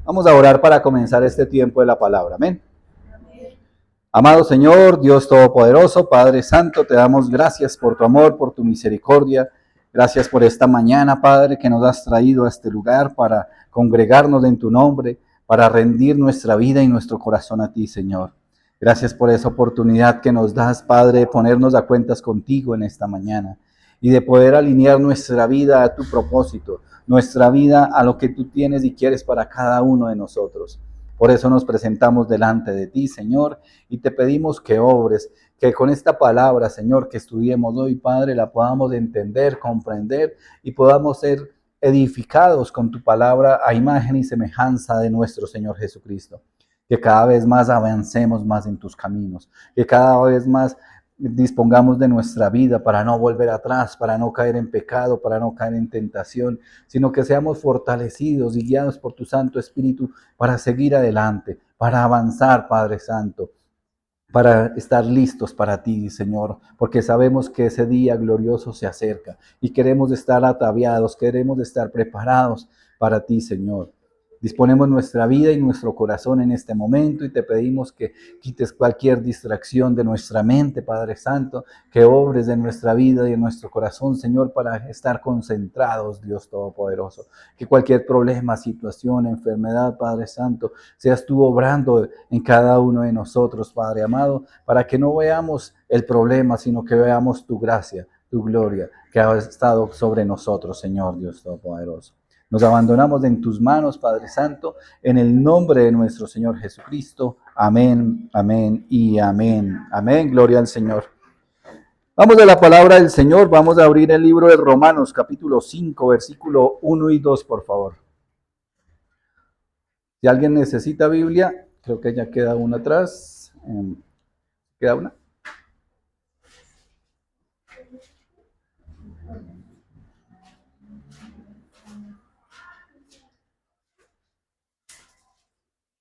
Vamos a orar para comenzar este tiempo de la palabra. Amén. Amado Señor, Dios Todopoderoso, Padre Santo, te damos gracias por tu amor, por tu misericordia. Gracias por esta mañana, Padre, que nos has traído a este lugar para congregarnos en tu nombre, para rendir nuestra vida y nuestro corazón a ti, Señor. Gracias por esa oportunidad que nos das, Padre, de ponernos a cuentas contigo en esta mañana y de poder alinear nuestra vida a tu propósito, nuestra vida a lo que tú tienes y quieres para cada uno de nosotros. Por eso nos presentamos delante de ti, Señor, y te pedimos que obres, que con esta palabra, Señor, que estudiemos hoy, Padre, la podamos entender, comprender y podamos ser edificados con tu palabra a imagen y semejanza de nuestro Señor Jesucristo. Que cada vez más avancemos más en tus caminos, que cada vez más dispongamos de nuestra vida para no volver atrás, para no caer en pecado, para no caer en tentación, sino que seamos fortalecidos y guiados por tu Santo Espíritu para seguir adelante, para avanzar, Padre Santo, para estar listos para ti, Señor, porque sabemos que ese día glorioso se acerca y queremos estar ataviados, queremos estar preparados para ti, Señor. Disponemos nuestra vida y nuestro corazón en este momento y te pedimos que quites cualquier distracción de nuestra mente, Padre Santo, que obres en nuestra vida y en nuestro corazón, Señor, para estar concentrados, Dios Todopoderoso. Que cualquier problema, situación, enfermedad, Padre Santo, seas tú obrando en cada uno de nosotros, Padre amado, para que no veamos el problema, sino que veamos tu gracia, tu gloria, que ha estado sobre nosotros, Señor Dios Todopoderoso. Nos abandonamos en tus manos, Padre Santo, en el nombre de nuestro Señor Jesucristo. Amén, amén y amén. Amén, gloria al Señor. Vamos a la palabra del Señor, vamos a abrir el libro de Romanos, capítulo 5, versículo 1 y 2, por favor. Si alguien necesita Biblia, creo que ya queda una atrás. ¿Queda una?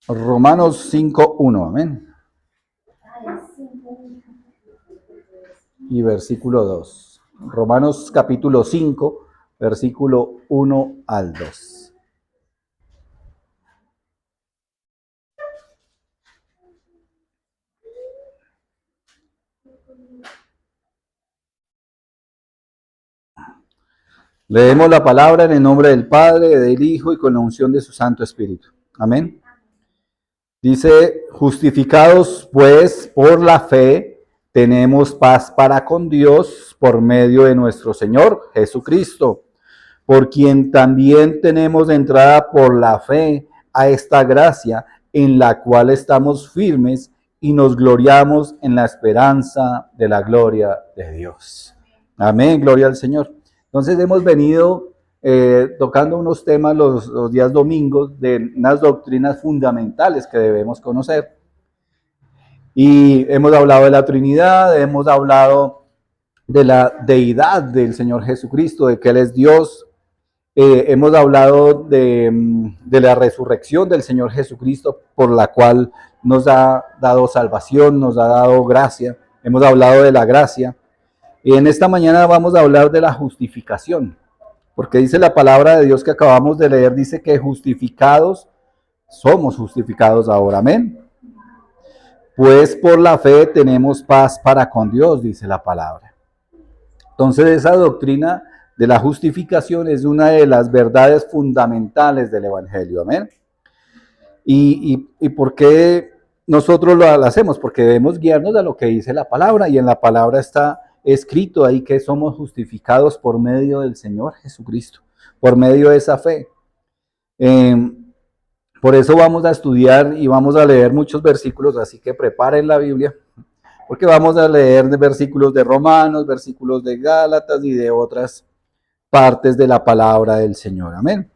Romanos 5:1, amén. Y versículo 2. Romanos capítulo 5, versículo 1 al 2. Leemos la palabra en el nombre del Padre, del Hijo y con la unción de su Santo Espíritu. Amén. Dice, justificados pues por la fe, tenemos paz para con Dios por medio de nuestro Señor Jesucristo, por quien también tenemos entrada por la fe a esta gracia en la cual estamos firmes y nos gloriamos en la esperanza de la gloria de Dios. Amén, gloria al Señor. Entonces hemos venido tocando unos temas los días domingos de unas doctrinas fundamentales que debemos conocer. Y hemos hablado de la Trinidad, hemos hablado de la deidad del Señor Jesucristo, de que Él es Dios. Hemos hablado de la resurrección del Señor Jesucristo, por la cual nos ha dado salvación, nos ha dado gracia. Hemos hablado de la gracia. Y en esta mañana vamos a hablar de la justificación. Porque dice la palabra de Dios que acabamos de leer, dice que justificados, somos justificados ahora, amén. Pues por la fe tenemos paz para con Dios, dice la palabra. Entonces esa doctrina de la justificación es una de las verdades fundamentales del Evangelio, amén. ¿Y por qué nosotros lo hacemos? Porque debemos guiarnos a lo que dice la palabra, y en la palabra está escrito ahí que somos justificados por medio del Señor Jesucristo, por medio de esa fe. Por eso vamos a estudiar y vamos a leer muchos versículos, así que preparen la Biblia, porque vamos a leer versículos de Romanos, versículos de Gálatas y de otras partes de la palabra del Señor, amén.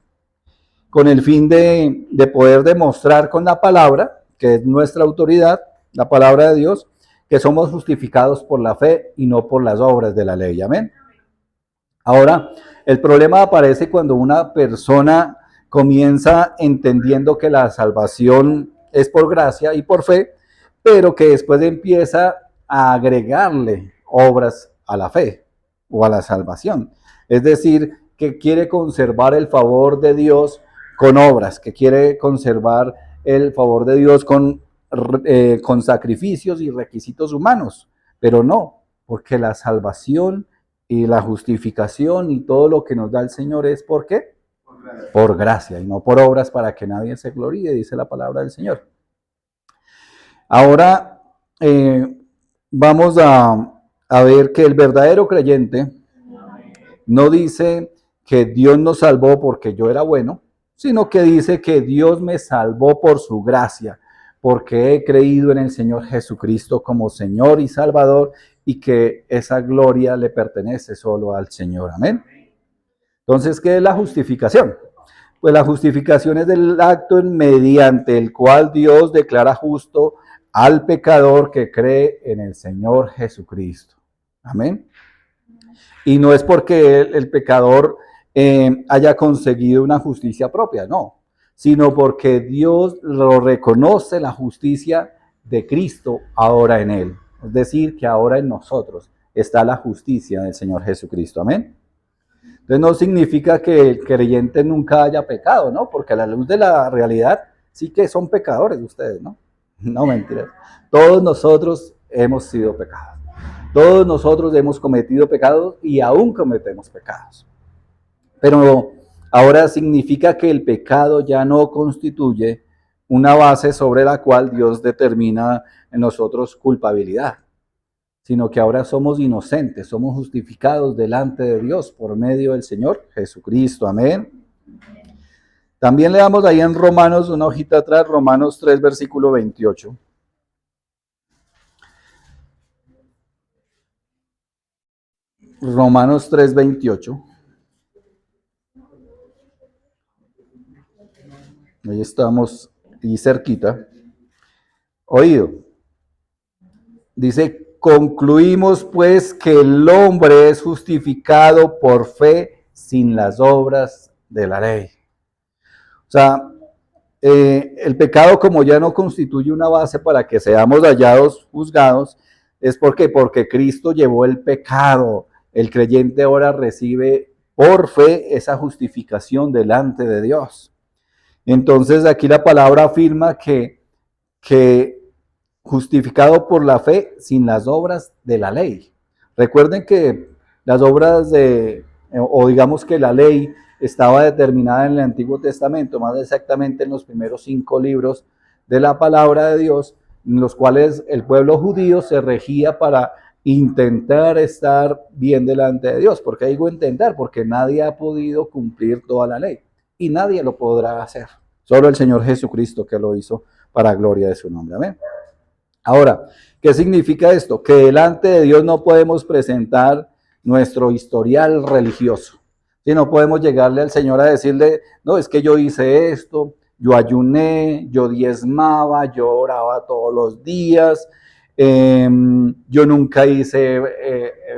Con el fin de poder demostrar con la palabra, que es nuestra autoridad, la palabra de Dios, que somos justificados por la fe y no por las obras de la ley, amén. Ahora, el problema aparece cuando una persona comienza entendiendo que la salvación es por gracia y por fe, pero que después empieza a agregarle obras a la fe o a la salvación. Es decir, que quiere conservar el favor de Dios con obras, que quiere conservar el favor de Dios con sacrificios y requisitos humanos, pero no, porque la salvación y la justificación y todo lo que nos da el Señor es ¿por qué? Por gracia y no por obras para que nadie se gloríe, dice la palabra del Señor. Ahora vamos a ver que el verdadero creyente no dice que Dios nos salvó porque yo era bueno, sino que dice que Dios me salvó por su gracia, porque he creído en el Señor Jesucristo como Señor y Salvador y que esa gloria le pertenece solo al Señor. Amén. Entonces, ¿qué es la justificación? Pues la justificación es el acto mediante el cual Dios declara justo al pecador que cree en el Señor Jesucristo. Amén. Y no es porque el pecador haya conseguido una justicia propia, no, sino porque Dios lo reconoce la justicia de Cristo ahora en él. Es decir, que ahora en nosotros está la justicia del Señor Jesucristo. Amén. Entonces no significa que el creyente nunca haya pecado, ¿no? Porque a la luz de la realidad sí que son pecadores ustedes, ¿no? No, mentiras. Todos nosotros hemos sido pecados. Todos nosotros hemos cometido pecados y aún cometemos pecados. Pero ahora significa que el pecado ya no constituye una base sobre la cual Dios determina en nosotros culpabilidad, sino que ahora somos inocentes, somos justificados delante de Dios por medio del Señor Jesucristo. Amén. También le damos ahí en Romanos, una hojita atrás, Romanos 3, versículo 28. Romanos 3, 28. Ahí estamos y cerquita. Oído. Dice, concluimos pues que el hombre es justificado por fe sin las obras de la ley. O sea, el pecado como ya no constituye una base para que seamos hallados juzgados, es porque Cristo llevó el pecado. El creyente ahora recibe por fe esa justificación delante de Dios. Entonces aquí la palabra afirma que justificado por la fe sin las obras de la ley. Recuerden que las obras o digamos que la ley estaba determinada en el Antiguo Testamento, más exactamente en los primeros 5 libros de la palabra de Dios, en los cuales el pueblo judío se regía para intentar estar bien delante de Dios. ¿Por qué digo intentar? Porque nadie ha podido cumplir toda la ley y nadie lo podrá hacer. Solo el Señor Jesucristo que lo hizo para gloria de su nombre. Amén. Ahora, ¿qué significa esto? Que delante de Dios no podemos presentar nuestro historial religioso. Si no podemos llegarle al Señor a decirle, no, es que yo hice esto, yo ayuné, yo diezmaba, yo oraba todos los días, yo nunca hice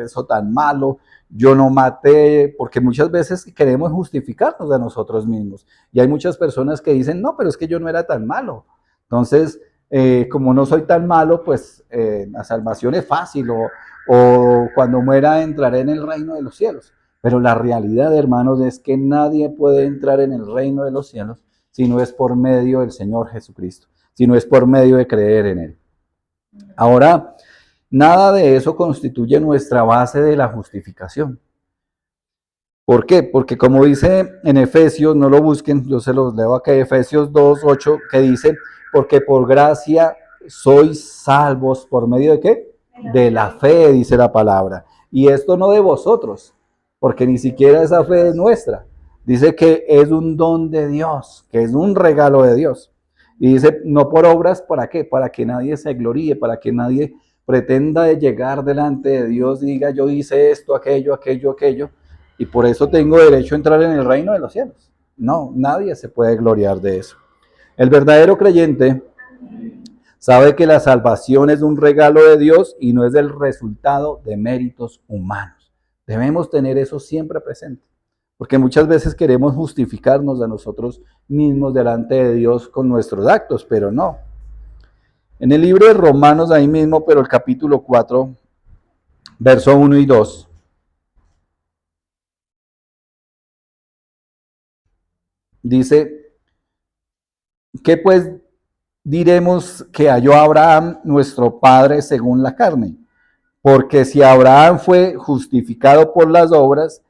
eso tan malo, yo no maté, porque muchas veces queremos justificarnos a nosotros mismos. Y hay muchas personas que dicen, no, pero es que yo no era tan malo. Entonces, como no soy tan malo, pues la salvación es fácil o cuando muera entraré en el reino de los cielos. Pero la realidad, hermanos, es que nadie puede entrar en el reino de los cielos si no es por medio del Señor Jesucristo, si no es por medio de creer en Él. Ahora, nada de eso constituye nuestra base de la justificación. ¿Por qué? Porque como dice en Efesios, no lo busquen, yo se los leo acá, Efesios 2, 8, que dice, porque por gracia sois salvos, ¿por medio de qué? De la fe, dice la palabra. Y esto no de vosotros, porque ni siquiera esa fe es nuestra. Dice que es un don de Dios, que es un regalo de Dios. Y dice, no por obras, ¿para qué? Para que nadie se gloríe, para que nadie pretenda llegar delante de Dios y diga, yo hice esto, aquello, y por eso tengo derecho a entrar en el reino de los cielos. No, nadie se puede gloriar de eso. El verdadero creyente sabe que la salvación es un regalo de Dios y no es el resultado de méritos humanos. Debemos tener eso siempre presente, porque muchas veces queremos justificarnos a nosotros mismos delante de Dios con nuestros actos, pero no. En el libro de Romanos, ahí mismo, pero el capítulo 4, verso 1 y 2, dice, ¿Qué pues diremos que halló Abraham, nuestro padre, según la carne? Porque si Abraham fue justificado por las obras,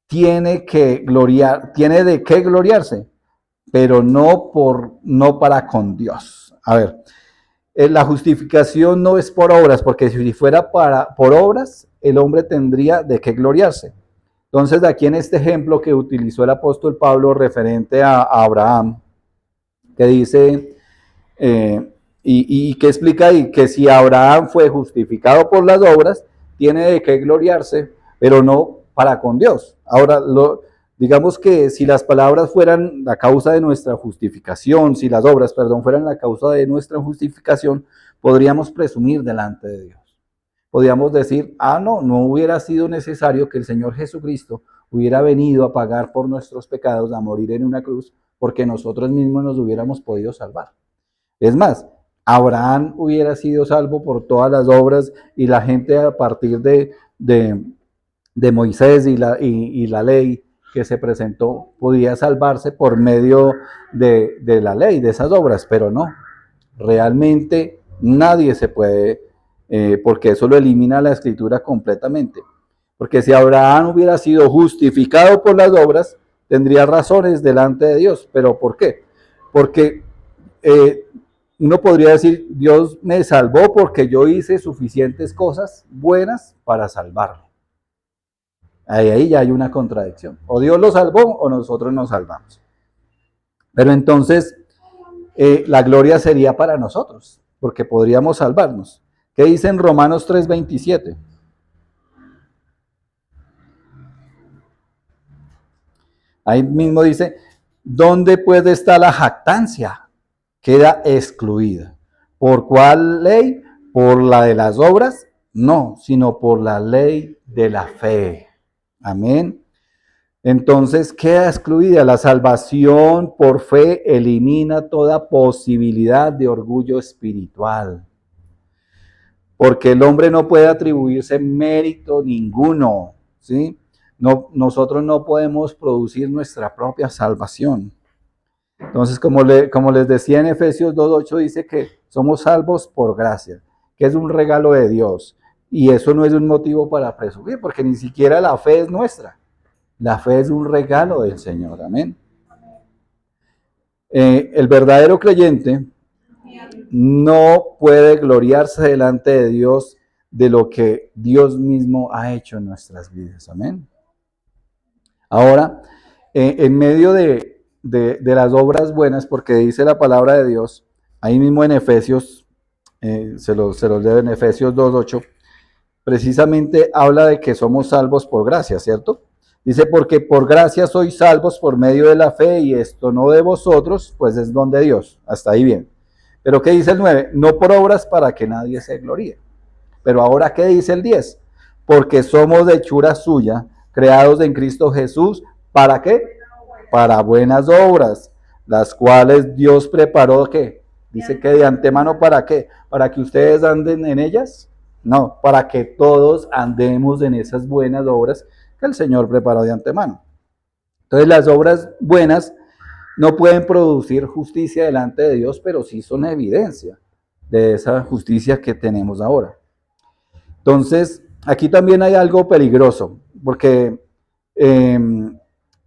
tiene de qué gloriarse, pero no para con Dios. A ver, la justificación no es por obras, porque si fuera por obras, el hombre tendría de qué gloriarse. Entonces, aquí en este ejemplo que utilizó el apóstol Pablo referente a Abraham, que dice, y que explica ahí, que si Abraham fue justificado por las obras, tiene de qué gloriarse, pero no para con Dios. Ahora, digamos que si las palabras fueran la causa de nuestra justificación, si las obras, perdón, fueran la causa de nuestra justificación, podríamos presumir delante de Dios. Podríamos decir, no hubiera sido necesario que el Señor Jesucristo hubiera venido a pagar por nuestros pecados, a morir en una cruz, porque nosotros mismos nos hubiéramos podido salvar. Es más, Abraham hubiera sido salvo por todas las obras y la gente a partir de Moisés y la ley que se presentó podía salvarse por medio de la ley, de esas obras, pero no, realmente nadie se puede, porque eso lo elimina la escritura completamente. Porque si Abraham hubiera sido justificado por las obras, tendría razones delante de Dios. ¿Pero por qué? Porque uno podría decir, Dios me salvó porque yo hice suficientes cosas buenas para salvarlo. Ahí ya hay una contradicción. O Dios lo salvó o nosotros nos salvamos. Pero entonces la gloria sería para nosotros, porque podríamos salvarnos. ¿Qué dice en Romanos 3:27? Ahí mismo dice, ¿dónde puede estar la jactancia? Queda excluida. ¿Por cuál ley? ¿Por la de las obras? No, sino por la ley de la fe. Amén. Entonces queda excluida. La salvación por fe elimina toda posibilidad de orgullo espiritual. Porque el hombre no puede atribuirse mérito ninguno, ¿sí? No, nosotros no podemos producir nuestra propia salvación. Entonces, como les decía en Efesios 2:8, dice que somos salvos por gracia, que es un regalo de Dios. Y eso no es un motivo para presumir, porque ni siquiera la fe es nuestra. La fe es un regalo del Señor. Amén. El verdadero creyente no puede gloriarse delante de Dios de lo que Dios mismo ha hecho en nuestras vidas. Amén. Ahora, en medio de las obras buenas, porque dice la palabra de Dios, ahí mismo en Efesios, se los leo en Efesios 2:8, precisamente habla de que somos salvos por gracia, ¿cierto? Dice, porque por gracia sois salvos por medio de la fe, y esto no de vosotros, pues es don de Dios. Hasta ahí bien. Pero ¿qué dice el 9? No por obras para que nadie se gloríe. Pero ahora, ¿qué dice el 10? Porque somos de hechura suya, creados en Cristo Jesús, ¿para qué? Para buenas obras, las cuales Dios preparó, ¿qué? Dice que de antemano, ¿para qué? ¿Para que ustedes anden en ellas? No, para que todos andemos en esas buenas obras que el Señor preparó de antemano. Entonces, las obras buenas no pueden producir justicia delante de Dios, pero sí son evidencia de esa justicia que tenemos ahora. Entonces, aquí también hay algo peligroso, porque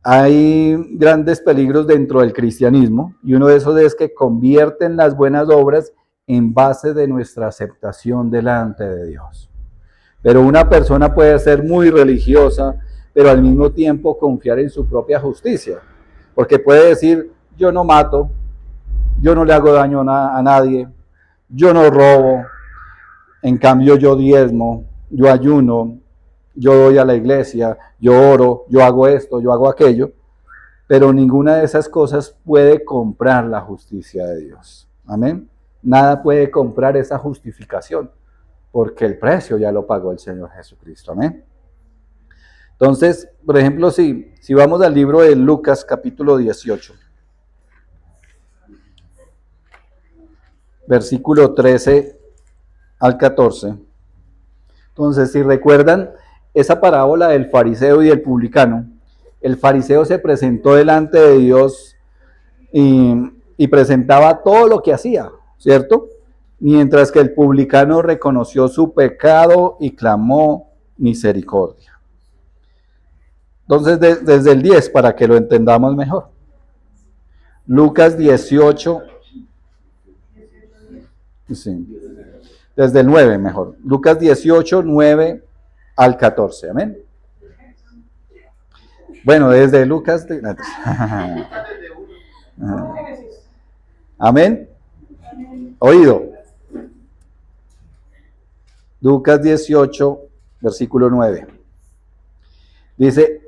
hay grandes peligros dentro del cristianismo, y uno de esos es que convierten las buenas obras en base de nuestra aceptación delante de Dios. Pero una persona puede ser muy religiosa, pero al mismo tiempo confiar en su propia justicia, porque puede decir, yo no mato, yo no le hago daño a nadie, yo no robo, en cambio yo diezmo, yo ayuno, yo doy a la iglesia, yo oro, yo hago esto, yo hago aquello, pero ninguna de esas cosas puede comprar la justicia de Dios. Amén. Nada puede comprar esa justificación, porque el precio ya lo pagó el Señor Jesucristo. Amén. Entonces, por ejemplo, si vamos al libro de Lucas, capítulo 18, versículo 13 al 14. Entonces, si recuerdan esa parábola del fariseo y del publicano, el fariseo se presentó delante de Dios y y presentaba todo lo que hacía, ¿cierto? Mientras que el publicano reconoció su pecado y clamó misericordia. Entonces, desde el 10, para que lo entendamos mejor. Lucas 18, sí, desde el 9 mejor. Lucas 18, 9 al 14, amén. Bueno, desde Lucas... Amén. Oído. Lucas 18, versículo 9. Dice,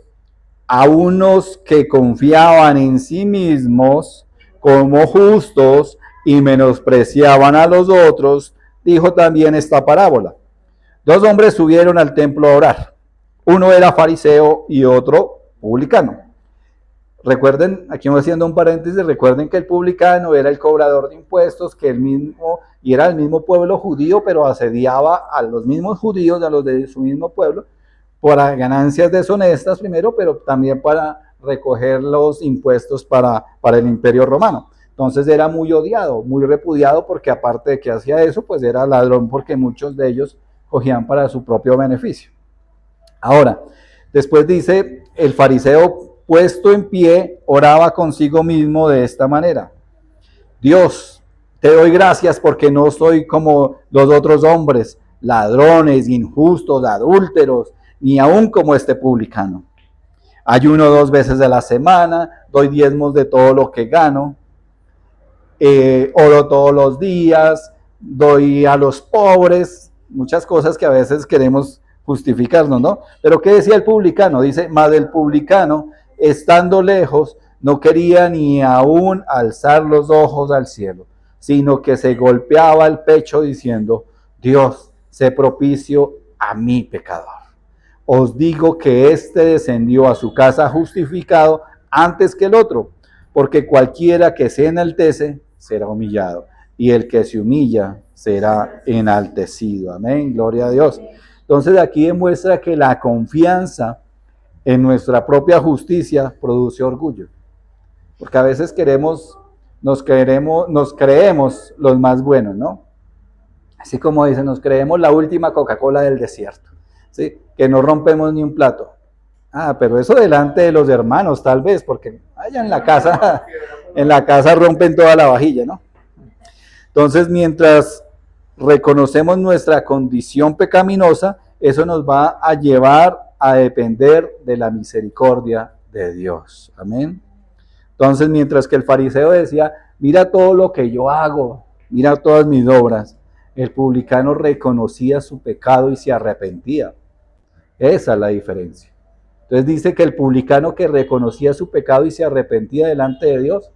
a unos que confiaban en sí mismos como justos y menospreciaban a los otros, dijo también esta parábola. Dos hombres subieron al templo a orar. Uno era fariseo y otro publicano. Recuerden, aquí voy haciendo un paréntesis, recuerden que el publicano era el cobrador de impuestos, que el mismo, y era el mismo pueblo judío, pero asediaba a los mismos judíos, a los de su mismo pueblo, para ganancias deshonestas primero, pero también para recoger los impuestos para el imperio romano. Entonces era muy odiado, muy repudiado, porque aparte de que hacía eso, pues era ladrón, porque muchos de ellos cogían para su propio beneficio. Ahora, después dice, el fariseo puesto en pie, oraba consigo mismo de esta manera. Dios, te doy gracias porque no soy como los otros hombres, ladrones, injustos, adúlteros, ni aún como este publicano. Ayuno 2 veces a la semana, doy diezmos de todo lo que gano, oro todos los días, doy a los pobres, muchas cosas que a veces queremos justificarnos, ¿no? Pero ¿qué decía el publicano? Dice, mas el publicano, estando lejos, no quería ni aún alzar los ojos al cielo, sino que se golpeaba el pecho diciendo, Dios, sé propicio a mi pecador. Os digo que éste descendió a su casa justificado antes que el otro, porque cualquiera que se enaltece será humillado, y el que se humilla será enaltecido. Amén, gloria a Dios. Entonces aquí demuestra que la confianza en nuestra propia justicia produce orgullo, porque a veces nos creemos los más buenos, ¿no? Así como dicen, nos creemos la última Coca-Cola del desierto, ¿sí? Que no rompemos ni un plato. Ah, pero eso delante de los hermanos, tal vez, porque allá en la casa rompen toda la vajilla, ¿no? Entonces, mientras reconocemos nuestra condición pecaminosa, eso nos va a llevar a depender de la misericordia de Dios. Amén. Entonces, mientras que el fariseo decía, mira todo lo que yo hago, mira todas mis obras, el publicano reconocía su pecado y se arrepentía. Esa es la diferencia. Entonces dice que el publicano que reconocía su pecado y se arrepentía delante de Dios,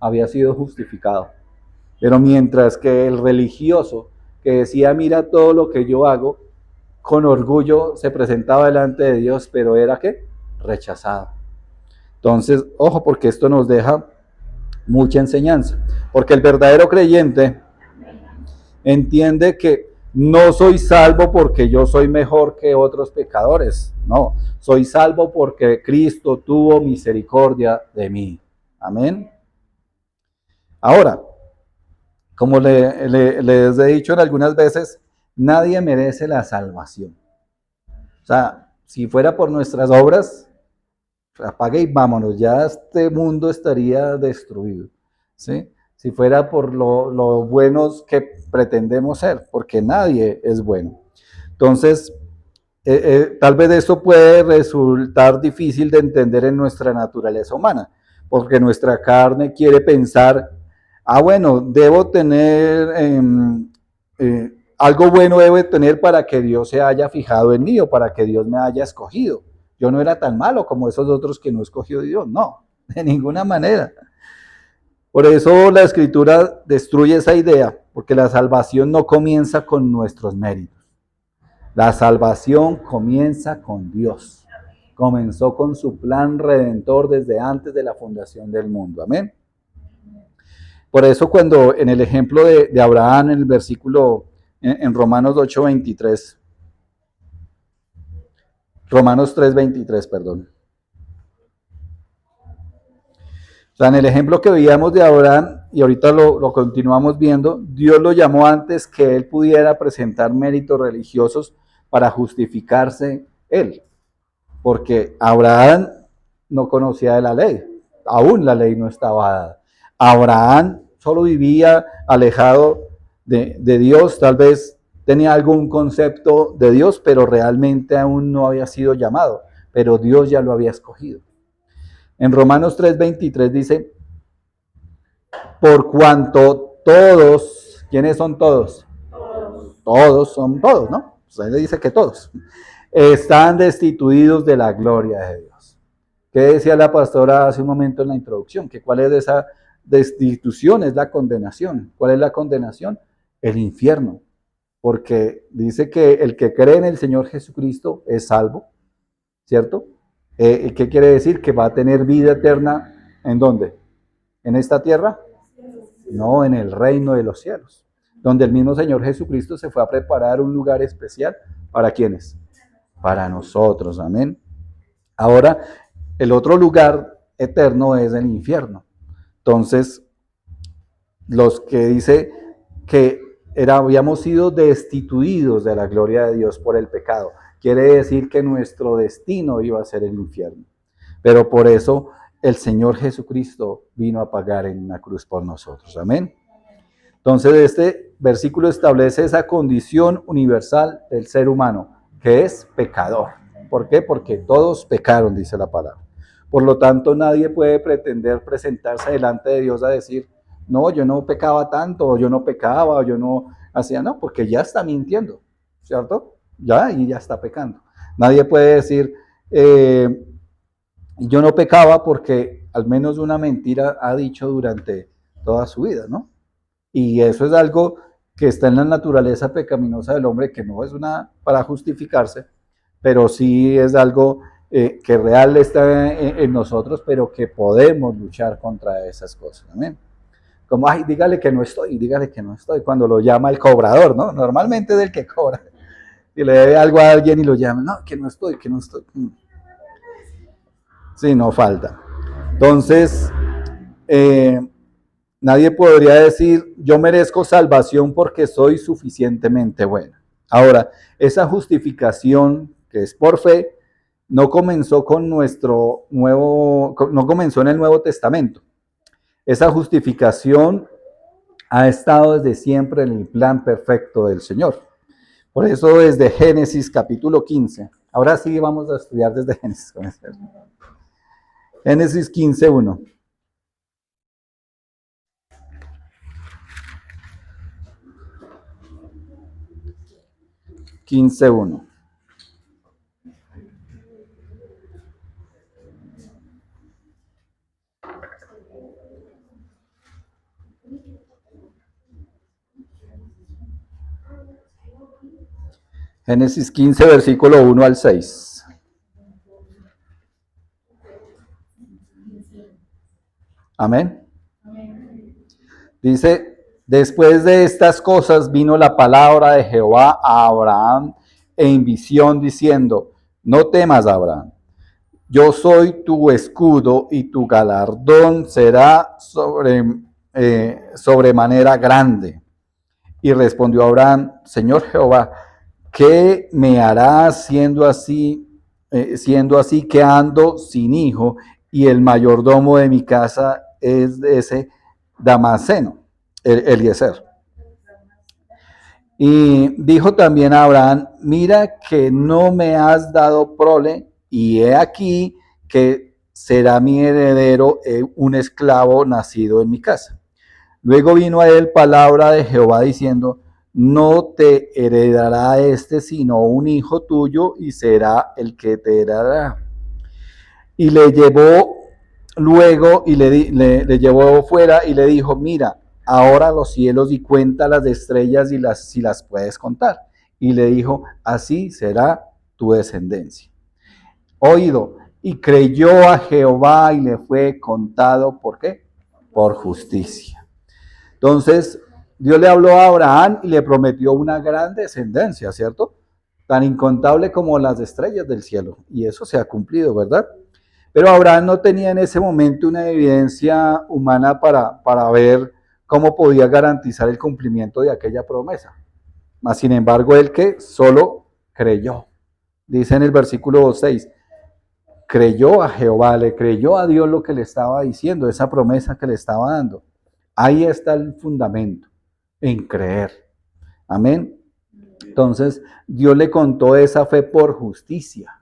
había sido justificado. Pero mientras que el religioso que decía, mira todo lo que yo hago, con orgullo se presentaba delante de Dios, pero era ¿qué? Rechazado. Entonces, ojo, porque esto nos deja mucha enseñanza. Porque el verdadero creyente entiende que no soy salvo porque yo soy mejor que otros pecadores. No, soy salvo porque Cristo tuvo misericordia de mí. Amén. Ahora, como les he dicho en algunas veces, nadie merece la salvación. O sea, si fuera por nuestras obras, apague y vámonos, ya este mundo estaría destruido, ¿sí? Si fuera por lo buenos que pretendemos ser, porque nadie es bueno. Entonces, tal vez esto puede resultar difícil de entender en nuestra naturaleza humana, porque nuestra carne quiere pensar, bueno, debo tener algo bueno debe tener para que Dios se haya fijado en mí o para que Dios me haya escogido. Yo no era tan malo como esos otros que no escogió Dios. No, de ninguna manera. Por eso la Escritura destruye esa idea, porque la salvación no comienza con nuestros méritos. La salvación comienza con Dios. Comenzó con su plan redentor desde antes de la fundación del mundo. Amén. Por eso cuando en el ejemplo de Abraham, en el versículo, en Romanos 8:23, Romanos 3:23, perdón. O sea, en el ejemplo que veíamos de Abraham, y ahorita lo continuamos viendo, Dios lo llamó antes que él pudiera presentar méritos religiosos para justificarse él. Porque Abraham no conocía de la ley, aún la ley no estaba dada. Abraham solo vivía alejado de Dios, tal vez tenía algún concepto de Dios, pero realmente aún no había sido llamado, pero Dios ya lo había escogido. En Romanos 3:23 dice, por cuanto todos, ¿quiénes son todos? Todos son todos, ¿no? O sea, él dice que todos están destituidos de la gloria de Dios. ¿Qué decía la pastora hace un momento en la introducción? Que cuál es esa destitución, es la condenación. ¿Cuál es la condenación? El infierno. Porque dice que el que cree en el Señor Jesucristo es salvo, ¿cierto? ¿Qué quiere decir? Que va a tener vida eterna, ¿en dónde? ¿En esta tierra? No, en el reino de los cielos, donde el mismo Señor Jesucristo se fue a preparar un lugar especial. ¿Para quiénes? Para nosotros, amén. Ahora, el otro lugar eterno es el infierno. Entonces, los que dice que habíamos sido destituidos de la gloria de Dios por el pecado, quiere decir que nuestro destino iba a ser el infierno. Pero por eso el Señor Jesucristo vino a pagar en una cruz por nosotros. Amén. Entonces, este versículo establece esa condición universal del ser humano, que es pecador. ¿Por qué? Porque todos pecaron, dice la palabra. Por lo tanto, nadie puede pretender presentarse delante de Dios a decir, no, yo no pecaba tanto, o yo no pecaba, o yo no hacía, no, porque ya está mintiendo, ¿cierto? Ya, y ya está pecando. Nadie puede decir, yo no pecaba porque al menos una mentira ha dicho durante toda su vida, ¿no? Y eso es algo que está en la naturaleza pecaminosa del hombre, que no es una para justificarse, pero sí es algo que real está en nosotros, pero que podemos luchar contra esas cosas. ¿Amén? Como, ay, dígale que no estoy, cuando lo llama el cobrador, ¿no? Normalmente es el que cobra. Si le debe algo a alguien y lo llama, no, que no estoy. Sí, no falta. Entonces, nadie podría decir, yo merezco salvación porque soy suficientemente buena. Ahora, esa justificación que es por fe, no comenzó no comenzó en el Nuevo Testamento. Esa justificación ha estado desde siempre en el plan perfecto del Señor. Por eso desde Génesis capítulo 15. Ahora sí vamos a estudiar desde Génesis. Génesis 15:1. Génesis 15, versículo 1 al 6. Amén. Dice, después de estas cosas vino la palabra de Jehová a Abraham en visión diciendo, no temas, Abraham, yo soy tu escudo y tu galardón será sobremanera grande. Y respondió Abraham, Señor Jehová, ¿qué me hará siendo así que ando sin hijo y el mayordomo de mi casa es ese Damaseno, Eliezer? Y dijo también a Abraham, mira que no me has dado prole, y he aquí que será mi heredero un esclavo nacido en mi casa. Luego vino a él palabra de Jehová diciendo, no te heredará sino un hijo tuyo, y será el que te heredará. Y le llevó luego y le llevó fuera y le dijo, mira, ahora los cielos y cuenta las estrellas y si las puedes contar. Y le dijo, así será tu descendencia. Oído, y creyó a Jehová y le fue contado, ¿por qué? Por justicia. Entonces, Dios le habló a Abraham y le prometió una gran descendencia, ¿cierto? Tan incontable como las estrellas del cielo. Y eso se ha cumplido, ¿verdad? Pero Abraham no tenía en ese momento una evidencia humana para ver cómo podía garantizar el cumplimiento de aquella promesa. Mas, sin embargo, él que solo creyó. Dice en el versículo 6, creyó a Jehová, le creyó a Dios lo que le estaba diciendo, esa promesa que le estaba dando. Ahí está el fundamento, en creer. Amén. Entonces, Dios le contó esa fe por justicia.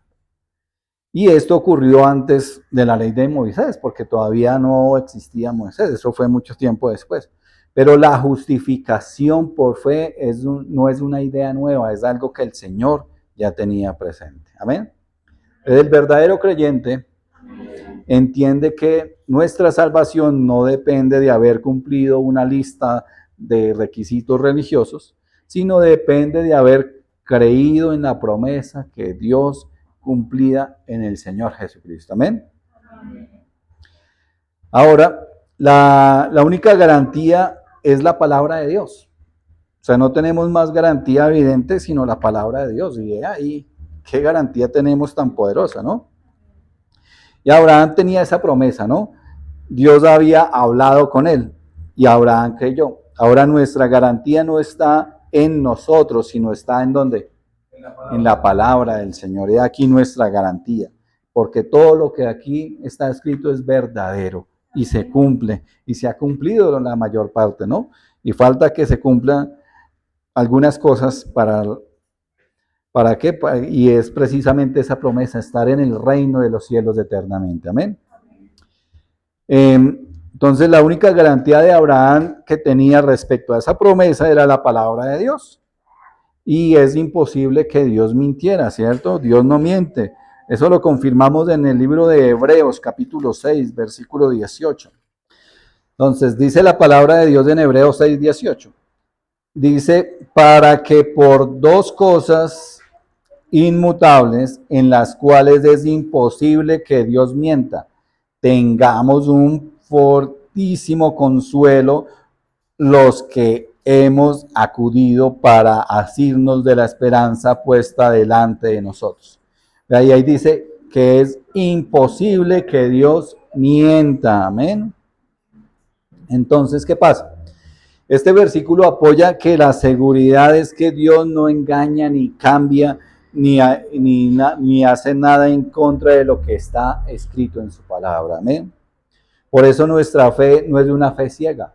Y esto ocurrió antes de la ley de Moisés, porque todavía no existía Moisés, eso fue mucho tiempo después. Pero la justificación por fe no es una idea nueva, es algo que el Señor ya tenía presente. Amén. El verdadero creyente entiende que nuestra salvación no depende de haber cumplido una lista de requisitos religiosos, sino depende de haber creído en la promesa que Dios cumplida en el Señor Jesucristo. Amén. Ahora, la única garantía es la palabra de Dios. O sea, no tenemos más garantía evidente sino la palabra de Dios. Y ahí, qué garantía tenemos tan poderosa, ¿no? Y Abraham tenía esa promesa, ¿no? Dios había hablado con él y Abraham creyó. Ahora nuestra garantía no está en nosotros, sino está en ¿dónde? En la palabra del Señor. Y aquí nuestra garantía, porque todo lo que aquí está escrito es verdadero y se cumple, y se ha cumplido la mayor parte, ¿no? Y falta que se cumplan algunas cosas ¿para qué? Y es precisamente esa promesa, estar en el reino de los cielos eternamente. Amén. Entonces la única garantía de Abraham que tenía respecto a esa promesa era la palabra de Dios. Y es imposible que Dios mintiera, ¿cierto? Dios no miente. Eso lo confirmamos en el libro de Hebreos, capítulo 6, versículo 18. Entonces, dice la palabra de Dios en Hebreos 6, 18. Dice, para que por dos cosas inmutables, en las cuales es imposible que Dios mienta, tengamos un fortísimo consuelo los que hemos acudido para asirnos de la esperanza puesta delante de nosotros. Ahí dice que es imposible que Dios mienta. Amén. Entonces, ¿qué pasa? Este versículo apoya que la seguridad es que Dios no engaña ni cambia ni hace nada en contra de lo que está escrito en su palabra. Amén. Por eso nuestra fe no es una fe ciega,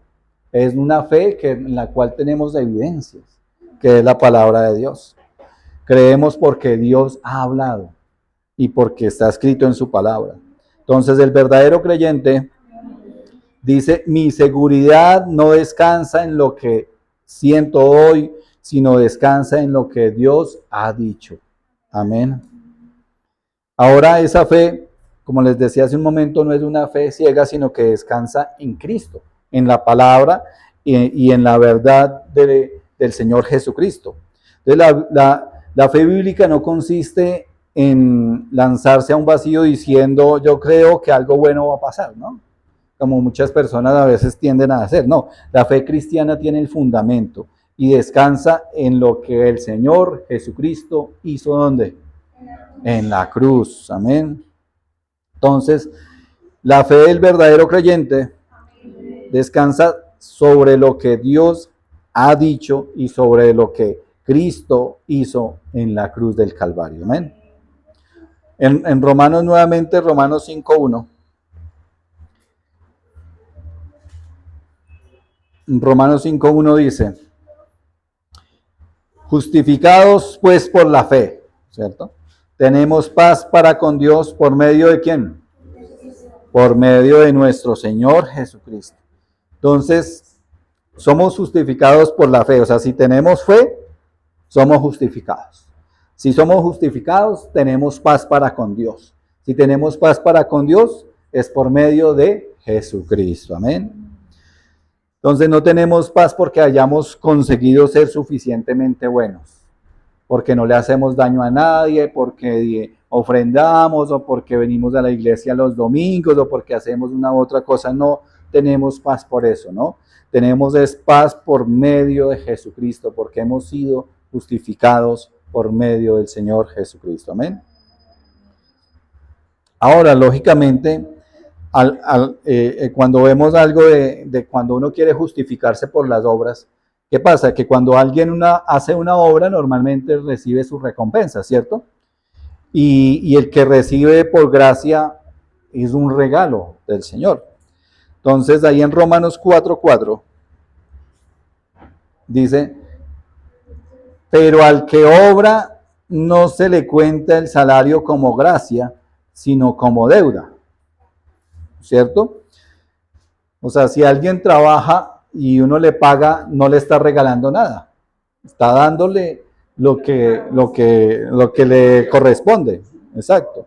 es una fe en la cual tenemos evidencias, que es la palabra de Dios. Creemos porque Dios ha hablado y porque está escrito en su palabra. Entonces el verdadero creyente dice, mi seguridad no descansa en lo que siento hoy, sino descansa en lo que Dios ha dicho. Amén. Ahora esa fe, como les decía hace un momento, no es una fe ciega, sino que descansa en Cristo, en la palabra y en la verdad del Señor Jesucristo. Entonces la fe bíblica no consiste en lanzarse a un vacío diciendo yo creo que algo bueno va a pasar, ¿no? Como muchas personas a veces tienden a hacer. No, la fe cristiana tiene el fundamento y descansa en lo que el Señor Jesucristo hizo. ¿Dónde? En la cruz. Amén. Entonces, la fe del verdadero creyente descansa sobre lo que Dios ha dicho y sobre lo que Cristo hizo en la cruz del Calvario. Amén. En Romanos nuevamente, Romanos 5:1. Romanos 5:1 dice, justificados pues por la fe, ¿cierto? Tenemos paz para con Dios por medio de ¿quién? Por medio de nuestro Señor Jesucristo. Entonces, somos justificados por la fe. O sea, si tenemos fe, somos justificados. Si somos justificados, tenemos paz para con Dios. Si tenemos paz para con Dios, es por medio de Jesucristo. Amén. Entonces no tenemos paz porque hayamos conseguido ser suficientemente buenos, porque no le hacemos daño a nadie, porque ofrendamos o porque venimos a la iglesia los domingos o porque hacemos una u otra cosa. No tenemos paz por eso, ¿no? Tenemos paz por medio de Jesucristo, porque hemos sido justificados por medio del Señor Jesucristo. Amén. Ahora, lógicamente, cuando vemos algo de cuando uno quiere justificarse por las obras, ¿qué pasa? Que cuando alguien hace una obra, normalmente recibe su recompensa, ¿cierto? Y el que recibe por gracia es un regalo del Señor. Entonces, ahí en Romanos 4:4 dice, pero al que obra no se le cuenta el salario como gracia, sino como deuda, ¿cierto? O sea, si alguien trabaja y uno le paga, no le está regalando nada, está dándole lo que le corresponde, exacto.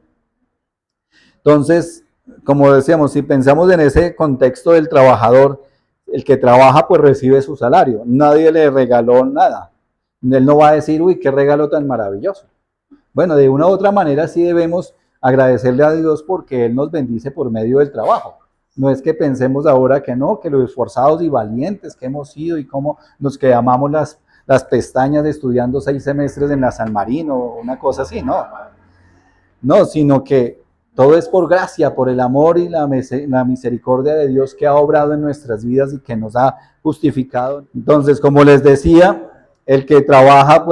Entonces, como decíamos, si pensamos en ese contexto del trabajador, el que trabaja pues recibe su salario, nadie le regaló nada. Él no va a decir, uy, qué regalo tan maravilloso. Bueno, de una u otra manera sí debemos agradecerle a Dios porque Él nos bendice por medio del trabajo. No es que pensemos ahora que no, que los esforzados y valientes que hemos sido y cómo nos quemamos las pestañas estudiando 6 semestres en la San Marino, una cosa así, no. No, sino que todo es por gracia, por el amor y la misericordia de Dios que ha obrado en nuestras vidas y que nos ha justificado. Entonces, como les decía, el que trabaja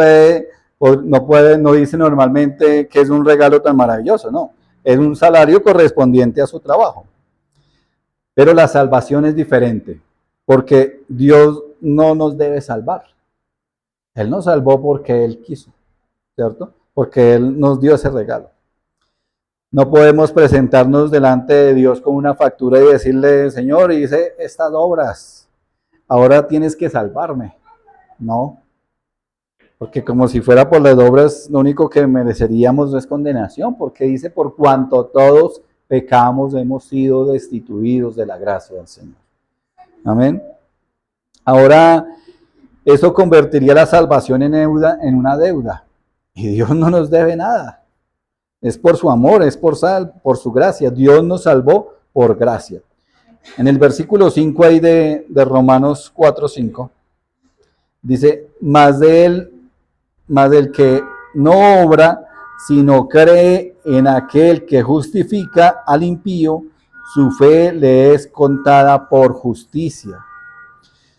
no dice normalmente que es un regalo tan maravilloso, no. Es un salario correspondiente a su trabajo. Pero la salvación es diferente, porque Dios no nos debe salvar. Él nos salvó porque Él quiso, ¿cierto? Porque Él nos dio ese regalo. No podemos presentarnos delante de Dios con una factura y decirle, Señor, hice estas obras, ahora tienes que salvarme. No, porque como si fuera por las obras, lo único que mereceríamos es condenación, porque dice, por cuanto todos pecamos, hemos sido destituidos de la gracia del Señor. Amén. Ahora, eso convertiría la salvación en una deuda, y Dios no nos debe nada. Es por su amor, es por su gracia. Dios nos salvó por gracia. En el versículo 5 ahí de Romanos 4:5, dice, más del que no obra, sino cree en aquel que justifica al impío, su fe le es contada por justicia.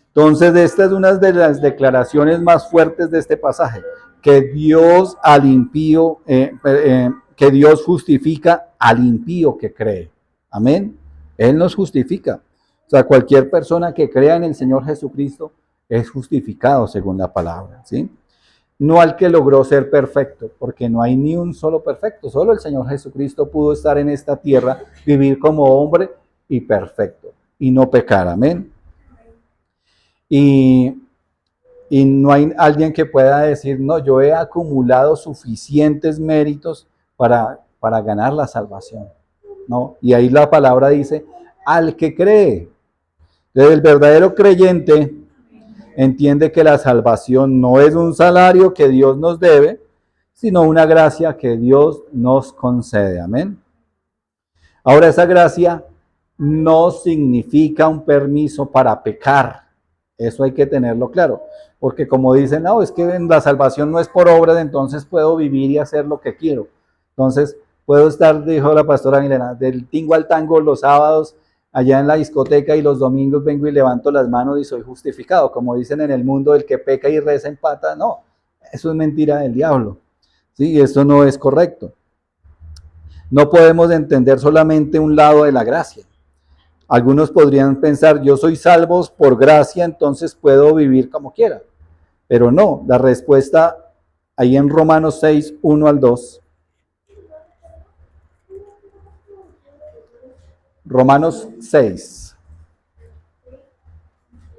Entonces, esta es una de las declaraciones más fuertes de este pasaje, que Dios al impío, que Dios justifica al impío que cree. Amén. Él nos justifica. O sea, cualquier persona que crea en el Señor Jesucristo es justificado según la palabra, ¿sí? No al que logró ser perfecto, porque no hay ni un solo perfecto. Solo el Señor Jesucristo pudo estar en esta tierra, vivir como hombre y perfecto, y no pecar. Amén. Y no hay alguien que pueda decir, no, yo he acumulado suficientes méritos para ganar la salvación, ¿no? Y ahí la palabra dice, al que cree. Entonces, el verdadero creyente entiende que la salvación no es un salario que Dios nos debe, sino una gracia que Dios nos concede. Amén. Ahora, esa gracia no significa un permiso para pecar. Eso hay que tenerlo claro. Porque como dicen, no, es que la salvación no es por obras, entonces puedo vivir y hacer lo que quiero. Entonces, puedo estar, dijo la pastora Milena, del tingo al tango los sábados, allá en la discoteca y los domingos vengo y levanto las manos y soy justificado. Como dicen en el mundo, el que peca y reza empata. No, eso es mentira del diablo. Sí, eso no es correcto. No podemos entender solamente un lado de la gracia. Algunos podrían pensar, yo soy salvo por gracia, entonces puedo vivir como quiera. Pero no, la respuesta ahí en Romanos 6, 1 al 2. Romanos 6,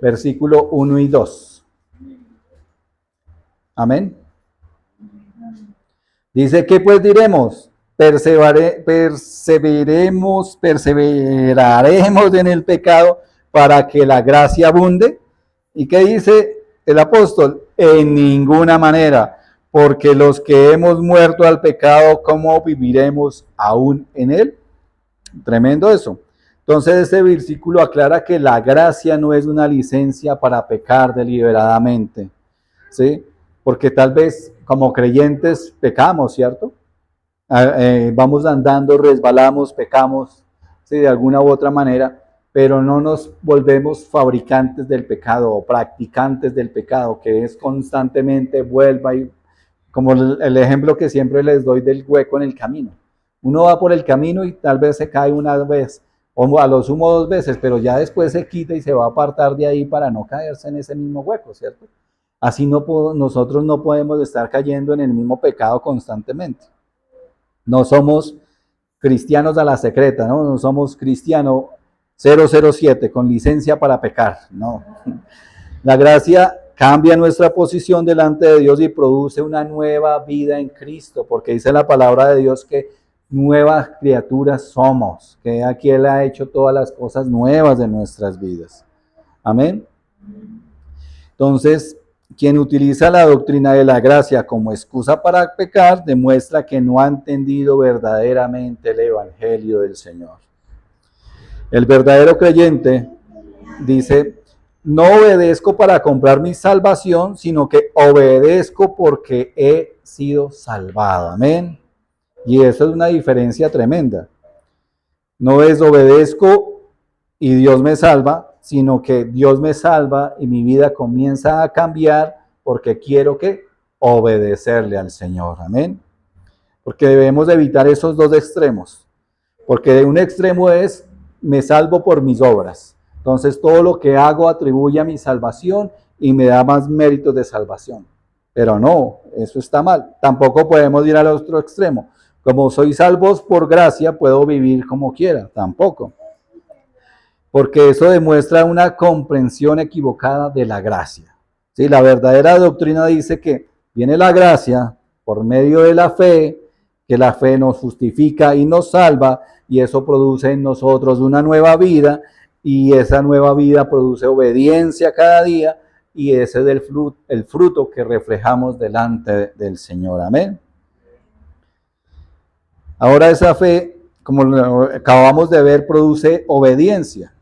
versículo 1 y 2. Amén. Dice, ¿qué pues diremos? Perseveraremos en el pecado para que la gracia abunde. ¿Y qué dice el apóstol? En ninguna manera, porque los que hemos muerto al pecado, ¿cómo viviremos aún en él? Tremendo eso. Entonces este versículo aclara que la gracia no es una licencia para pecar deliberadamente, ¿sí? Porque tal vez como creyentes pecamos, ¿cierto? vamos andando, resbalamos, pecamos, ¿sí? De alguna u otra manera, pero no nos volvemos fabricantes del pecado o practicantes del pecado, que es constantemente vuelva y como el ejemplo que siempre les doy del hueco en el camino. Uno va por el camino y tal vez se cae una vez, o a lo sumo 2 veces, pero ya después se quita y se va a apartar de ahí para no caerse en ese mismo hueco, ¿cierto? Así nosotros no podemos estar cayendo en el mismo pecado constantemente. No somos cristianos a la secreta, ¿no? No somos cristiano 007 con licencia para pecar, no. La gracia cambia nuestra posición delante de Dios y produce una nueva vida en Cristo, porque dice la palabra de Dios que nuevas criaturas somos, que aquí Él ha hecho todas las cosas nuevas de nuestras vidas. Amén. Entonces, quien utiliza la doctrina de la gracia como excusa para pecar, demuestra que no ha entendido verdaderamente el evangelio del Señor. El verdadero creyente dice: no obedezco para comprar mi salvación, sino que obedezco porque he sido salvado. Amén. Y eso es una diferencia tremenda. No es obedezco y Dios me salva, sino que Dios me salva y mi vida comienza a cambiar porque quiero que obedecerle al Señor. Amén. Porque debemos evitar esos 2 extremos. Porque un extremo es me salvo por mis obras. Entonces todo lo que hago atribuye a mi salvación y me da más méritos de salvación. Pero no, eso está mal. Tampoco podemos ir al otro extremo. Como soy salvos por gracia, puedo vivir como quiera. Tampoco. Porque eso demuestra una comprensión equivocada de la gracia. ¿Sí? La verdadera doctrina dice que viene la gracia por medio de la fe, que la fe nos justifica y nos salva, y eso produce en nosotros una nueva vida, y esa nueva vida produce obediencia cada día, y ese es el fruto que reflejamos delante del Señor. Amén. Ahora esa fe, como acabamos de ver, produce obediencia.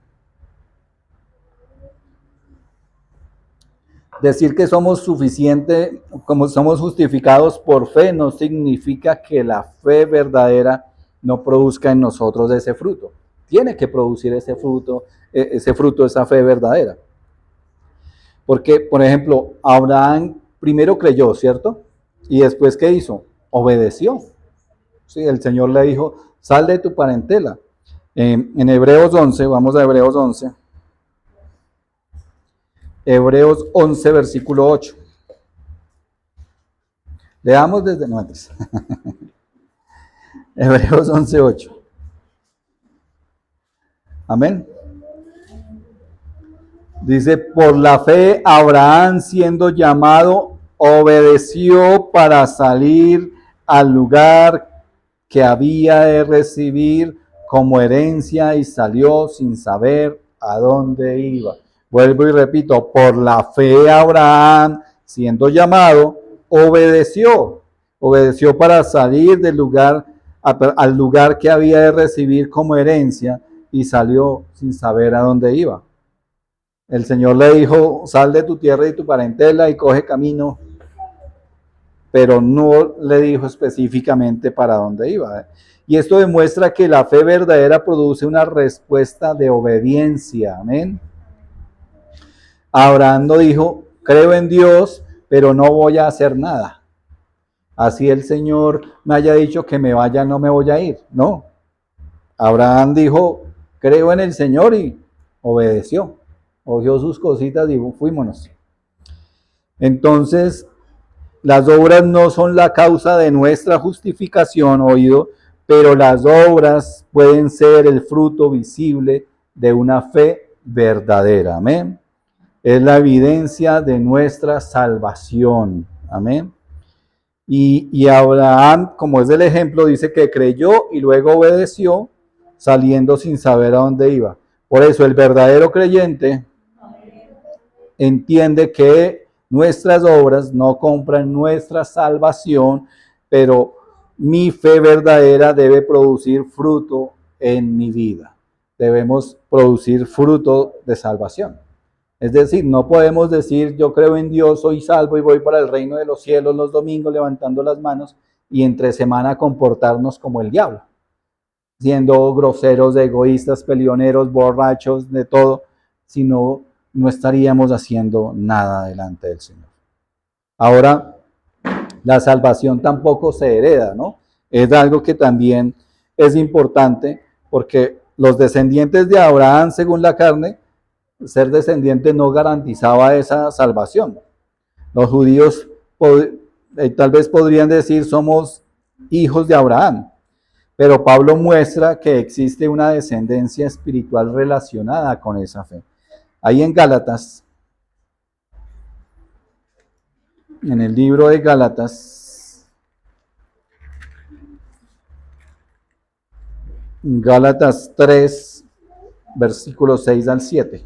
Decir que somos suficientes, como somos justificados por fe, no significa que la fe verdadera no produzca en nosotros ese fruto. Tiene que producir ese fruto, esa fe verdadera. Porque, por ejemplo, Abraham primero creyó, ¿cierto? Y después, ¿qué hizo? Obedeció. Sí, el Señor le dijo: sal de tu parentela. En Hebreos 11, vamos a Hebreos 11. Hebreos 11, versículo 8. Leamos desde antes. Hebreos 11, 8. Amén. Dice: por la fe Abraham, siendo llamado, obedeció para salir al lugar que había de recibir como herencia y salió sin saber a dónde iba. Vuelvo y repito: por la fe Abraham, siendo llamado, obedeció para salir del lugar al lugar que había de recibir como herencia y salió sin saber a dónde iba. El Señor le dijo: sal de tu tierra y tu parentela y coge camino, pero no le dijo específicamente para dónde iba. Y esto demuestra que la fe verdadera produce una respuesta de obediencia. Amén. Abraham no dijo: creo en Dios, pero no voy a hacer nada. Así el Señor me haya dicho que me vaya, no me voy a ir. No. Abraham dijo: creo en el Señor, y obedeció. Cogió sus cositas y fuímonos. Entonces, las obras no son la causa de nuestra justificación, oído, pero las obras pueden ser el fruto visible de una fe verdadera. Amén. Es la evidencia de nuestra salvación. Amén. Y Abraham, como es el ejemplo, dice que creyó y luego obedeció, saliendo sin saber a dónde iba. Por eso el verdadero creyente entiende que nuestras obras no compran nuestra salvación, pero mi fe verdadera debe producir fruto en mi vida. Debemos producir fruto de salvación. Es decir, no podemos decir: yo creo en Dios, soy salvo y voy para el reino de los cielos los domingos levantando las manos, y entre semana comportarnos como el diablo, siendo groseros, egoístas, peleoneros, borrachos, de todo, sino no estaríamos haciendo nada delante del Señor. Ahora, la salvación tampoco se hereda, ¿no? Es algo que también es importante porque los descendientes de Abraham, según la carne, ser descendiente no garantizaba esa salvación. Los judíos tal vez podrían decir somos hijos de Abraham, pero Pablo muestra que existe una descendencia espiritual relacionada con esa fe. Ahí en Gálatas, en el libro de Gálatas, Gálatas 3, versículos 6 al 7.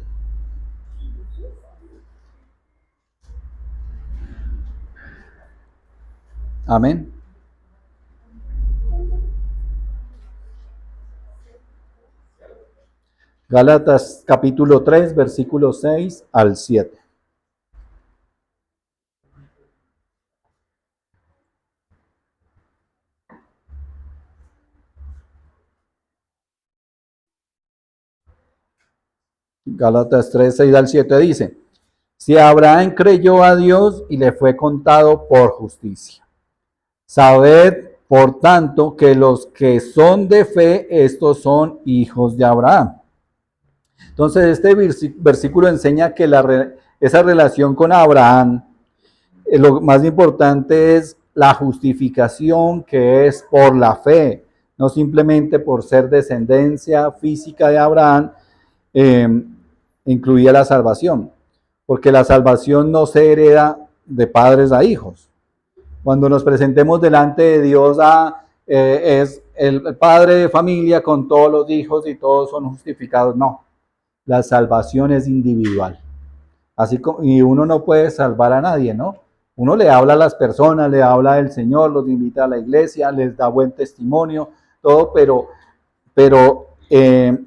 Amén. Gálatas capítulo 3, versículos 6 al 7. Gálatas 3, 6 al 7 dice: si Abraham creyó a Dios y le fue contado por justicia. Sabed, por tanto, que los que son de fe, estos son hijos de Abraham. Entonces, este versículo enseña que esa relación con Abraham, lo más importante es la justificación que es por la fe, no simplemente por ser descendencia física de Abraham, incluía la salvación, porque la salvación no se hereda de padres a hijos. Cuando nos presentemos delante de Dios, es el padre de familia con todos los hijos y todos son justificados. No, la salvación es individual. Así como, y uno no puede salvar a nadie, ¿no? Uno le habla a las personas, le habla del Señor, los invita a la iglesia, les da buen testimonio, todo, pero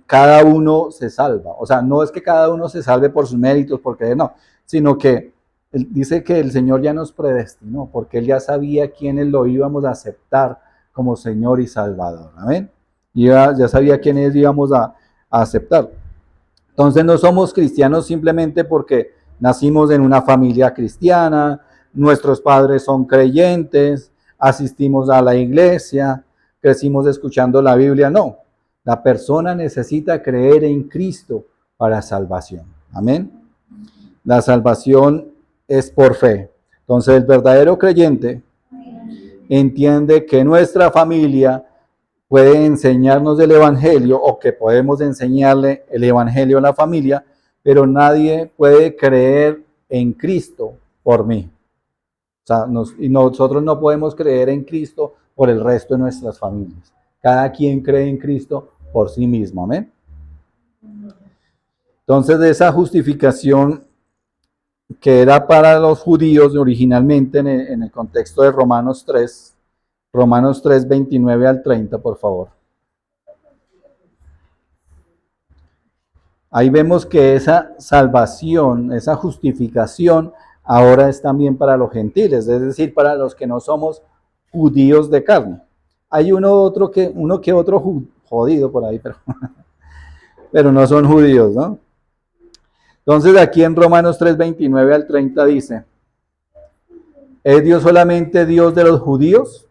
cada uno se salva. O sea, no es que cada uno se salve por sus méritos, porque no, sino que dice que el Señor ya nos predestinó, porque Él ya sabía quiénes lo íbamos a aceptar como Señor y Salvador. Amén. Y ya sabía quiénes íbamos a aceptar. Entonces no somos cristianos simplemente porque nacimos en una familia cristiana, nuestros padres son creyentes, asistimos a la iglesia, crecimos escuchando la Biblia. No, la persona necesita creer en Cristo para salvación. Amén. La salvación es por fe. Entonces el verdadero creyente entiende que nuestra familia puede enseñarnos el Evangelio o que podemos enseñarle el Evangelio a la familia, pero nadie puede creer en Cristo por mí. O sea, y nosotros no podemos creer en Cristo por el resto de nuestras familias. Cada quien cree en Cristo por sí mismo. Amén. Entonces, de esa justificación que era para los judíos originalmente en el contexto de Romanos 3, 29 al 30, por favor. Ahí vemos que esa salvación, esa justificación, ahora es también para los gentiles, es decir, para los que no somos judíos de carne. Hay uno que otro jodido por ahí, pero no son judíos, ¿no? Entonces aquí en Romanos 3, 29 al 30 dice: ¿es Dios solamente Dios de los judíos?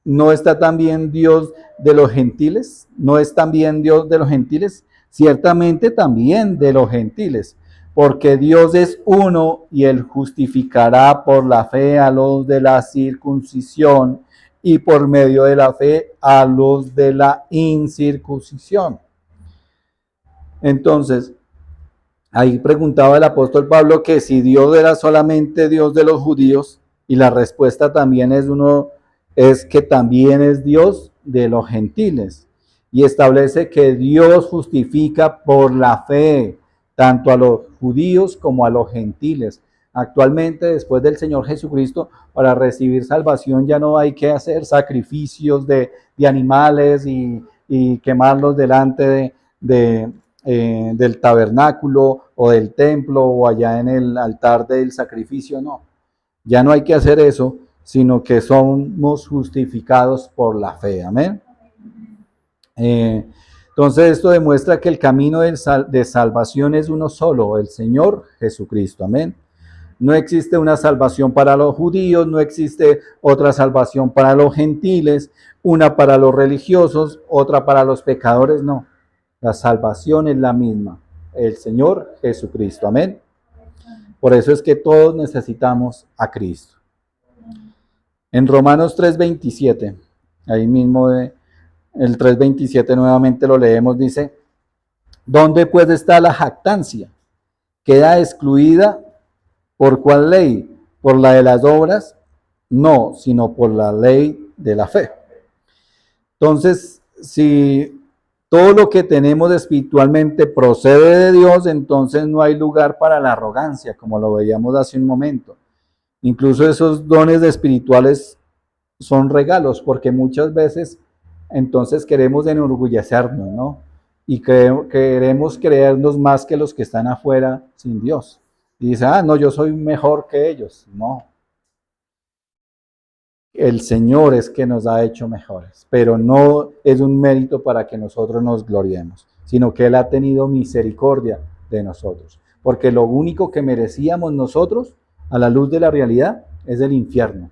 ¿No está también Dios de los gentiles? ¿No es también Dios de los gentiles? Ciertamente también de los gentiles, porque Dios es uno y Él justificará por la fe a los de la circuncisión y por medio de la fe a los de la incircuncisión. Entonces, ahí preguntaba el apóstol Pablo que si Dios era solamente Dios de los judíos, y la respuesta también es que también es Dios de los gentiles. Y establece que Dios justifica por la fe tanto a los judíos como a los gentiles. Actualmente, después del Señor Jesucristo, para recibir salvación ya no hay que hacer sacrificios de animales y quemarlos delante del tabernáculo o del templo o allá en el altar del sacrificio. No, ya no hay que hacer eso, sino que somos justificados por la fe. Amén. Entonces esto demuestra que el camino de salvación es uno solo, el Señor Jesucristo. Amén. No existe una salvación para los judíos, no existe otra salvación para los gentiles, una para los religiosos, otra para los pecadores, no. La salvación es la misma, el Señor Jesucristo. Amén. Por eso es que todos necesitamos a Cristo. En Romanos 3:27, ahí mismo el 3:27 nuevamente lo leemos, dice, ¿dónde pues está la jactancia? ¿Queda excluida por cuál ley? ¿Por la de las obras? No, sino por la ley de la fe. Entonces, si todo lo que tenemos espiritualmente procede de Dios, entonces no hay lugar para la arrogancia, como lo veíamos hace un momento. Incluso esos dones espirituales son regalos, porque muchas veces entonces queremos enorgullecernos, ¿no? Y queremos creernos más que los que están afuera sin Dios. Y dice, no, yo soy mejor que ellos. No. El Señor es que nos ha hecho mejores, pero no es un mérito para que nosotros nos gloriemos, sino que Él ha tenido misericordia de nosotros. Porque lo único que merecíamos nosotros, a la luz de la realidad, es el infierno.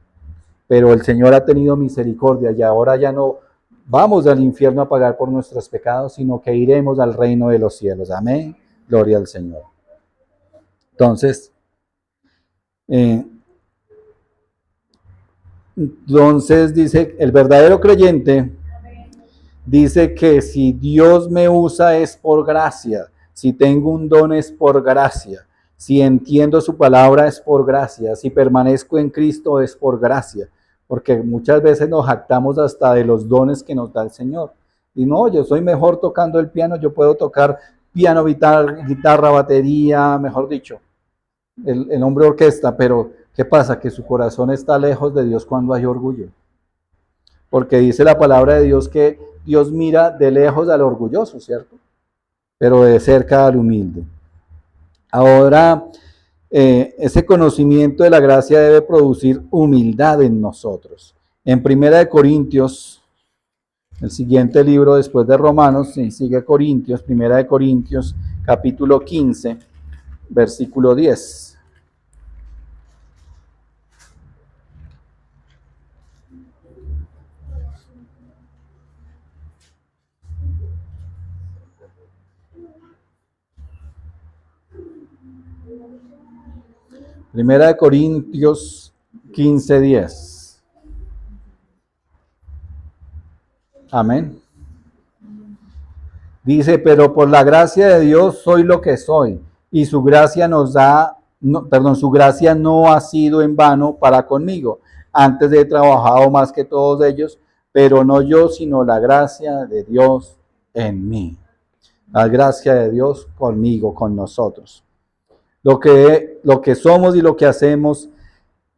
Pero el Señor ha tenido misericordia y ahora ya no vamos al infierno a pagar por nuestros pecados, sino que iremos al reino de los cielos. Amén. Gloria al Señor. Entonces, dice, el verdadero creyente dice que si Dios me usa es por gracia, si tengo un don es por gracia, si entiendo su palabra es por gracia, si permanezco en Cristo es por gracia, porque muchas veces nos jactamos hasta de los dones que nos da el Señor. Y no, yo soy mejor tocando el piano, yo puedo tocar piano, guitarra, batería, mejor dicho, el hombre orquesta, pero ¿qué pasa? Que su corazón está lejos de Dios cuando hay orgullo. Porque dice la palabra de Dios que Dios mira de lejos al orgulloso, ¿cierto? Pero de cerca al humilde. Ahora, ese conocimiento de la gracia debe producir humildad en nosotros. En 1 Corintios, el siguiente libro después de Romanos, sigue Corintios, 1 Corintios, capítulo 15, versículo 10. Primera de Corintios 15:10. Amén. Dice, pero por la gracia de Dios soy lo que soy, y su gracia su gracia no ha sido en vano para conmigo. Antes he trabajado más que todos ellos, pero no yo, sino la gracia de Dios en mí. La gracia de Dios conmigo, con nosotros. Lo que somos y lo que hacemos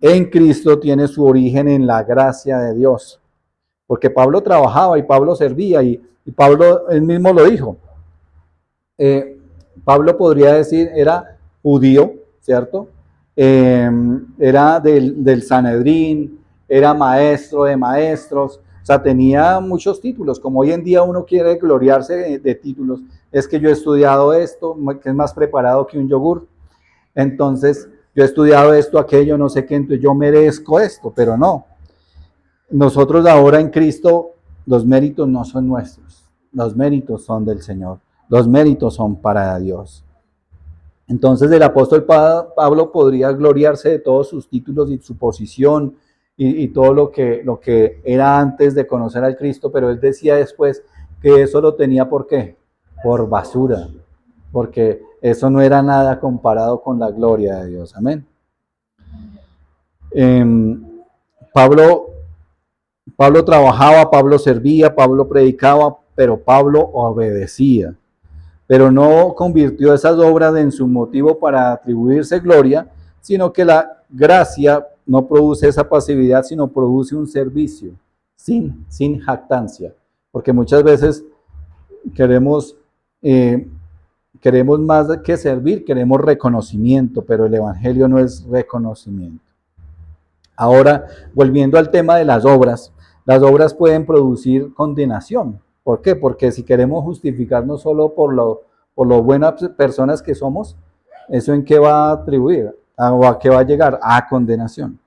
en Cristo tiene su origen en la gracia de Dios. Porque Pablo trabajaba y Pablo servía y Pablo él mismo lo dijo. Pablo podría decir, era judío, ¿cierto? Era del Sanedrín, era maestro de maestros, o sea, tenía muchos títulos, como hoy en día uno quiere gloriarse de títulos. Es que yo he estudiado esto, que es más preparado que un yogur. Entonces, yo he estudiado esto, aquello, no sé qué, entonces yo merezco esto, pero no. Nosotros ahora en Cristo, los méritos no son nuestros, los méritos son del Señor, los méritos son para Dios. Entonces el apóstol Pablo podría gloriarse de todos sus títulos y su posición y todo lo que era antes de conocer al Cristo, pero él decía después que eso lo tenía ¿por qué? Por basura, porque eso no era nada comparado con la gloria de Dios. Amén. Pablo trabajaba, Pablo servía, Pablo predicaba, pero Pablo obedecía. Pero no convirtió esas obras en su motivo para atribuirse gloria, sino que la gracia no produce esa pasividad, sino produce un servicio sin jactancia. Porque muchas veces queremos más que servir, queremos reconocimiento, pero el evangelio no es reconocimiento. Ahora, volviendo al tema de las obras pueden producir condenación. ¿Por qué? Porque si queremos justificarnos solo por lo buenas personas que somos, ¿eso en qué va a atribuir? ¿O a qué va a llegar? A condenación.